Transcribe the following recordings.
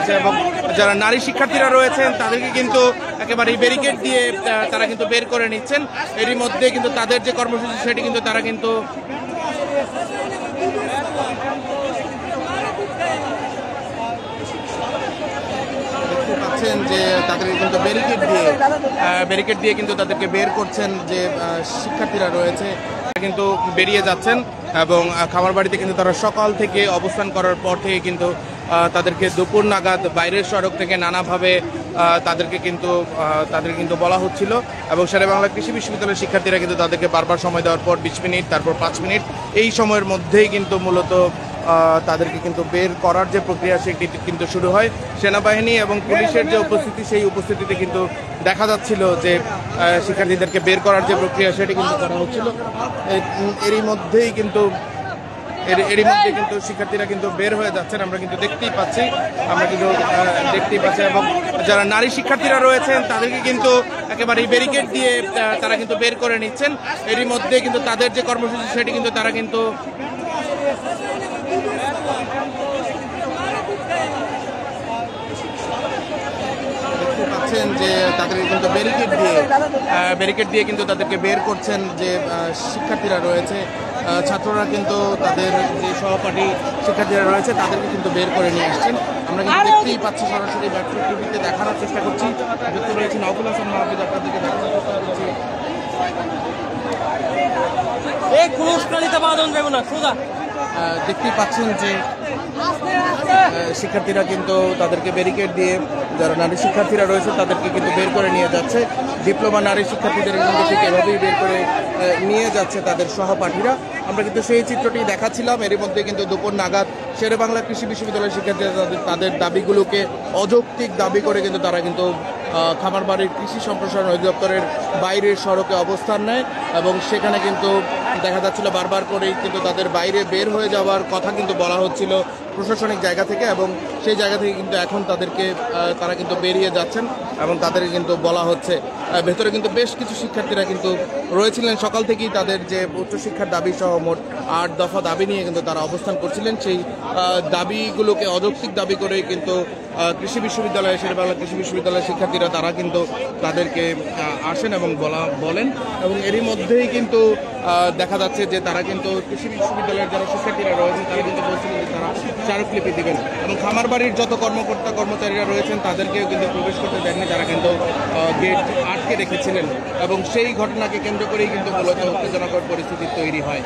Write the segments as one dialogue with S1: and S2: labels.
S1: আছে এবং যারা নারী শিক্ষার্থীরা রয়েছেন তাদেরকে কিন্তু একেবারে ব্যারিকেড দিয়ে তারা কিন্তু বের করে নিচ্ছেন। এরই মধ্যে কিন্তু তাদের যে কর্মসূচি সেটি কিন্তু তারা কিন্তু দেখতে পাচ্ছেন যে তাদেরকে কিন্তু ব্যারিকেড দিয়ে কিন্তু তাদেরকে বের করছেন। যে শিক্ষার্থীরা রয়েছে কিন্তু বেরিয়ে যাচ্ছেন এবং খামারবাড়িতে কিন্তু তারা সকাল থেকে অবস্থান করার পর থেকে কিন্তু তাদেরকে দুপুর নাগাদ বাইরের সড়ক থেকে নানাভাবে তাদেরকে কিন্তু বলা হচ্ছিল এবং শেরেবাংলা কৃষি বিশ্ববিদ্যালয়ের শিক্ষার্থীরা কিন্তু তাদেরকে বারবার সময় দেওয়ার পর 20 মিনিট তারপর 5 মিনিট এই সময়ের মধ্যেই কিন্তু মূলত তাদেরকে কিন্তু বের করার যে প্রক্রিয়া সেটি কিন্তু শুরু হয়। সেনাবাহিনী এবং পুলিশের যে উপস্থিতি সেই উপস্থিতিতে কিন্তু দেখা যাচ্ছিল যে শিক্ষার্থীদেরকে বের করার যে প্রক্রিয়া সেটি কিন্তু করা হচ্ছিল। এরই মধ্যে কিন্তু শিক্ষার্থীরা কিন্তু বের হয়ে যাচ্ছেন, আমরা কিন্তু দেখতেই পাচ্ছি এবং যারা নারী শিক্ষার্থীরা রয়েছেন তাদেরকে কিন্তু একেবারে ব্যারিকেড দিয়ে তারা কিন্তু বের করে নিচ্ছেন। এরই মধ্যে কিন্তু তাদের যে কর্মসূচি সেটি কিন্তু তারা কিন্তু দেখতে পাচ্ছেন যে তাদেরকে কিন্তু ব্যারিকেড দিয়ে কিন্তু তাদেরকে বের করছেন। যে শিক্ষার্থীরা রয়েছে ছাত্ররা কিন্তু তাদের যে সহপাঠী শিক্ষার্থীরা রয়েছে তাদেরকে কিন্তু বের করে নিয়ে আসছেন। আমরা কিন্তু দেখতেই পাচ্ছি, সরাসরি মেট্রো টিভিতে দেখানোর চেষ্টা করছি। দেখতে পেয়েছি নওফুল হাসান মাহফুজ আপনাদেরকে দেখানোর চেষ্টা করছি। দেখতেই পাচ্ছেন যে শিক্ষার্থীরা কিন্তু তাদেরকে ব্যারিকেড দিয়ে যারা নারী শিক্ষার্থীরা রয়েছে তাদেরকে কিন্তু বের করে নিয়ে যাচ্ছে। ডিপ্লোমা নারী শিক্ষার্থীদের কিন্তু ঠিক এভাবেই বের করে নিয়ে যাচ্ছে তাদের সহপাঠীরা। আমরা কিন্তু সেই চিত্রটি দেখাচ্ছিলাম। এরই মধ্যে কিন্তু দুপুর নাগাদ শেরেবাংলা কৃষি বিশ্ববিদ্যালয়ের শিক্ষার্থীরা তাদের দাবিগুলোকে অযৌক্তিক দাবি করে কিন্তু তারা কিন্তু খামারবাড়ির কৃষি সম্প্রসারণ অধিদপ্তরের বাইরের সড়কে অবস্থান নেয় এবং সেখানে কিন্তু দেখা যাচ্ছিল বারবার করেই কিন্তু তাদের বাইরে বের হয়ে যাওয়ার কথা কিন্তু বলা হচ্ছিল প্রশাসনিক জায়গা থেকে এবং সেই জায়গা থেকে কিন্তু এখন তারা কিন্তু বেরিয়ে যাচ্ছেন এবং তাদের কিন্তু বলা হচ্ছে। ভেতরে কিন্তু বেশ কিছু শিক্ষার্থীরা কিন্তু রয়েছিলেন সকাল থেকেই তাদের যে উচ্চশিক্ষার দাবি সহ মোট 8 দফা দাবি নিয়ে কিন্তু তারা অবস্থান করছিলেন। সেই দাবিগুলোকে অযৌক্তিক দাবি করেই কিন্তু কৃষি বিশ্ববিদ্যালয় শেরেবাংলা কৃষি বিশ্ববিদ্যালয়ের শিক্ষার্থীরা তারা কিন্তু তাদেরকে আসেন এবং বলেন এবং এরই মধ্যেই কিন্তু দেখা যাচ্ছে যে তারা কিন্তু কৃষি বিশ্ববিদ্যালয়ের যারা শিক্ষার্থীরা রয়েছেন তারা কিন্তু বলছিলেন যে তারা স্মারকলিপি দিবেন এবং খামারবাড়ির যত কর্মচারীরা রয়েছেন তাদেরকেও কিন্তু প্রবেশ করতে দেননি। তারা কিন্তু গেট আটকে রেখেছিলেন এবং সেই ঘটনাকে কেন্দ্র করেই কিন্তু মূলত উত্তেজনাকর পরিস্থিতি তৈরি হয়।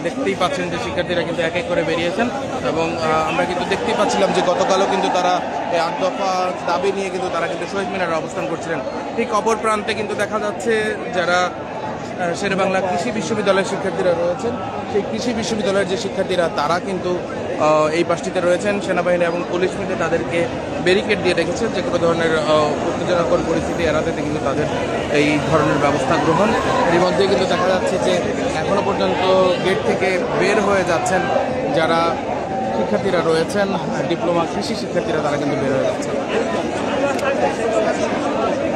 S1: দেখতেই পাচ্ছেন যে শিক্ষার্থীরা কিন্তু এক এক করে বেরিয়েছেন এবং আমরা কিন্তু দেখতেই পাচ্ছিলাম যে গতকালও কিন্তু তারা 8 দফা দাবি নিয়ে কিন্তু তারা কিন্তু শহীদ মিনারে অবস্থান করছিলেন। ঠিক অপর প্রান্তে কিন্তু দেখা যাচ্ছে যারা শেরেবাংলা কৃষি বিশ্ববিদ্যালয়ের শিক্ষার্থীরা রয়েছেন সেই কৃষি বিশ্ববিদ্যালয়ের যে শিক্ষার্থীরা তারা কিন্তু এই পাশটিতে রয়েছেন। সেনাবাহিনী এবং পুলিশ মিলে তাদেরকে ব্যারিকেড দিয়ে রেখেছেন যে কোনো ধরনের উত্তেজনাকর পরিস্থিতি এড়াতে কিন্তু তাদের এই ধরনের ব্যবস্থা গ্রহণ। এর মধ্যে কিন্তু দেখা যাচ্ছে যে এখনো পর্যন্ত গেট থেকে বের হয়ে যাচ্ছেন যারা শিক্ষার্থীরা রয়েছেন ডিপ্লোমা কৃষি শিক্ষার্থীরা তারা কিন্তু বের হয়ে যাচ্ছেন।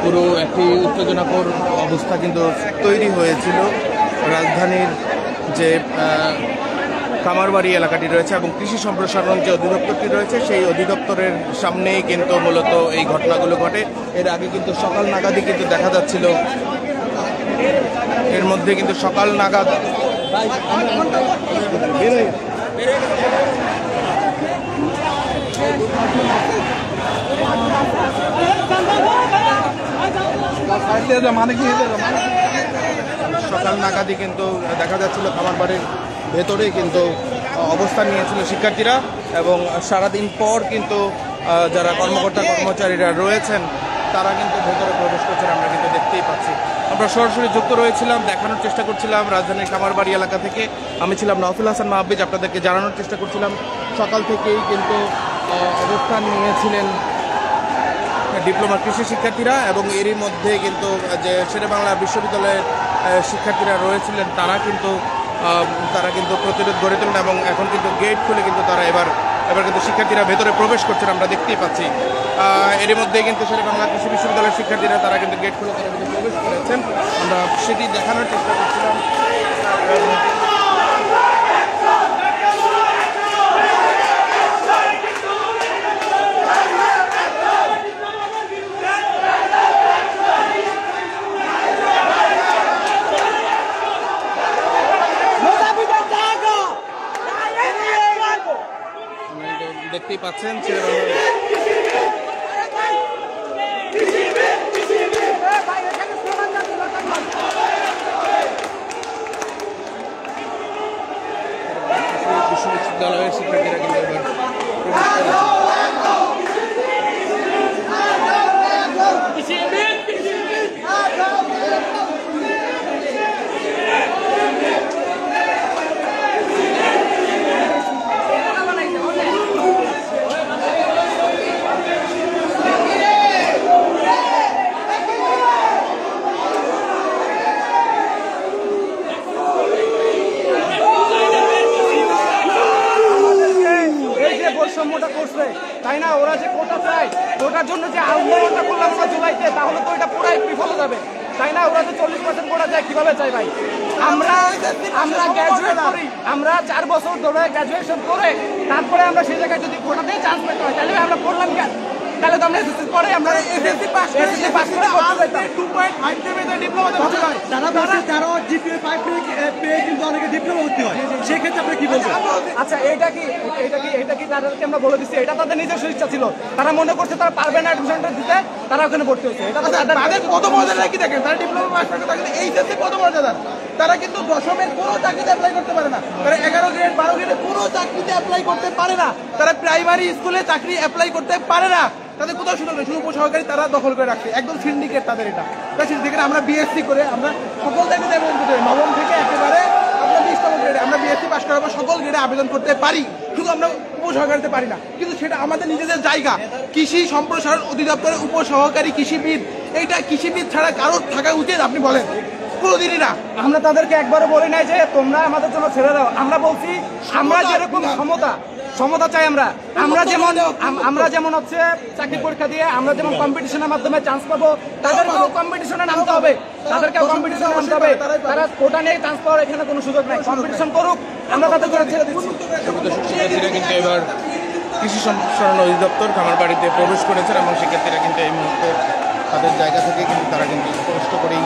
S1: পুরো একটি উত্তেজনাকর অবস্থা কিন্তু তৈরি হয়েছিল রাজধানীর যে কামারবাড়ি এলাকাটি রয়েছে এবং কৃষি সম্প্রসারণ যে অধিদপ্তরটি রয়েছে সেই অধিদপ্তরের সামনেই কিন্তু মূলত এই ঘটনাগুলো ঘটে। এর আগে কিন্তু সকাল নাগাদই কিন্তু দেখা যাচ্ছিল, এর মধ্যে কিন্তু সকাল নাগাদ সকাল নাগাদই কিন্তু দেখা যাচ্ছিল খামারবাড়ির ভেতরেই কিন্তু অবস্থান নিয়েছিল শিক্ষার্থীরা এবং সারাদিন পর কিন্তু যারা কর্মচারীরা রয়েছেন তারা কিন্তু ভেতরে প্রবেশ করছেন। আমরা কিন্তু দেখতেই পাচ্ছি, আমরা সরাসরি যুক্ত রয়েছিলাম, দেখানোর চেষ্টা করছিলাম রাজধানীর কামারবাড়ি এলাকা থেকে। আমি ছিলাম নওফুল হাসান মাহফুজ, আপনাদেরকে জানানোর চেষ্টা করছিলাম সকাল থেকেই কিন্তু অবস্থান নিয়েছিলেন ডিপ্লোমা কৃষি শিক্ষার্থীরা এবং এরই মধ্যে কিন্তু যে শেরেবাংলা বিশ্ববিদ্যালয়ের শিক্ষার্থীরা রয়েছিলেন তারা কিন্তু প্রতিরোধ গড়ে তোলেন এবং এখন কিন্তু গেট খুলে কিন্তু তারা এবার কিন্তু শিক্ষার্থীরা ভেতরে প্রবেশ করছেন, আমরা দেখতেই পাচ্ছি। এরই মধ্যে কিন্তু শেরেবাংলা কৃষি বিশ্ববিদ্যালয়ের শিক্ষার্থীরা তারা কিন্তু গেট খুলে তারা কিন্তু প্রবেশ করেছেন, আমরা সেটি দেখানোর চেষ্টা করছিলাম। দেখতেই পাচ্ছেন বিশ্ববিদ্যালয়ের শিক্ষার্থীরা কিন্তু এবার
S2: বৈষম্যটা করছে, তাই না? ওরা যে কোটা চায়, কোটার জন্য যে আন্দোলনটা করলাম আমরা জুলাইতে, তাহলে তো এটা পুরাই বিফল যাবে, তাই না? ওরা যে 40% কোটা চায়, কিভাবে চাই ভাই? আমরা গ্র্যাজুয়েট করি, আমরা 4 বছর ধরে গ্র্যাজুয়েশন করে তারপরে আমরা সেই জায়গায় যদি কোটাতে চান্স পেতে হয়, তাহলে আমরা পড়লাম কেন? তাহলে তো আমরা এসএসসি পরে আমরা এসএসসি পাস করে 2.5 পেতে ডিপ্লোমাতে ভর্তি হয়।
S3: যারা জিপিএ 5 পেয়ে কিন্তু অনেকে ডিপ্লোমা ভর্তি হয়, সেই ক্ষেত্রে আপনি কি বলবেন?
S2: আচ্ছা, এটা কি তাদেরকে আমরা বলে দিচ্ছি? এটা তাদের নিজস্ব ইচ্ছা ছিল, তারা মনে করছে তারা পারবে না অ্যাডমিশনটা দিতে, তারা ওখানে ভর্তি হয়েছে। এটা
S4: তাদের কত মর্যাদা কি দেখেন, তারা ডিপ্লোমা পাস করে থাকে, এইচএসসি কত মর্যাদা। তারা কিন্তু দশমের কোনো চাকরিতে অ্যাপ্লাই করতে পারে না, তারা 11 গ্রেড 12 গ্রেডে কোনো চাকরিতে অ্যাপ্লাই করতে পারে না, তারা প্রাইমারি স্কুলে চাকরি অ্যাপ্লাই করতে পারে না। তাদের কোথাও সুযোগ নেই, শুধু উপসহকারী তারা দখল করে রাখছে, একদম সিন্ডিকেট তাদের এটা। সেখানে আমরা বিএসসি করে আমরা সকল চাকরিতে আবেদন করতে পারি, নবম থেকে একেবারে আমরা 20তম গ্রেডে আমরা বিএসসি পাস করার পর সকল গ্রেডে আবেদন করতে পারি, শুধু আমরা উপসহকারিতে পারি না। কিন্তু সেটা আমাদের নিজেদের জায়গা। কৃষি সম্প্রসারণ অধিদপ্তরের উপসহকারী কৃষিবিদ, এইটা কৃষিবিদ ছাড়া কারোর থাকা উচিত? আপনি বলেন, কোনোদিনই না।
S2: আমরা তাদেরকে একবারও বলি নাই যে তোমরা আমাদের জন্য ছেড়ে দাও, আমরা বলছি আমরা যেরকম সমতা চাই, আমরা যেমন হচ্ছে চাকরি পরীক্ষা দিয়ে আমরা যেমন কম্পিটিশনের মাধ্যমে চান্স পাবো, তাদেরকেও কম্পিটিশনে নামতে হবে, তারা কোটা নিয়ে চান্স পাওয়ার এখানে কোনো সুযোগ নাই, কম্পিটিশন করুক, আমরা তাদের করে ছেড়ে দিচ্ছি।
S1: শিক্ষার্থীরা কিন্তু এবার কৃষি সম্প্রসারণ অধিদপ্তর খামারবাড়িতে প্রবেশ করেছেন এবং শিক্ষার্থীরা কিন্তু এই মুহূর্তে তাদের জায়গা থেকে কিন্তু তারা কিন্তু স্পষ্ট করেই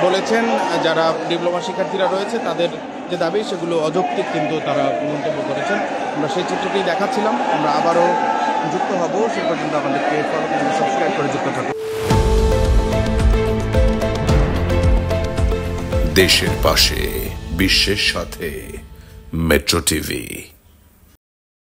S1: বলেছেন যারা ডিপ্লোমা শিক্ষার্থীরা রয়েছে তাদের যে দাবি সেগুলো অযৌক্তিক কিন্তু তারা মন্তব্য করেছেন। আমরা সেই চিত্রটি দেখাচ্ছিলাম, আমরা আবারও যুক্ত হব, সে পর্যন্ত আমাদেরকে ফলো করে সাবস্ক্রাইব করে যুক্ত থাকুন।
S5: দেশের পাশে বিশ্বের সাথে মেট্রো টিভি।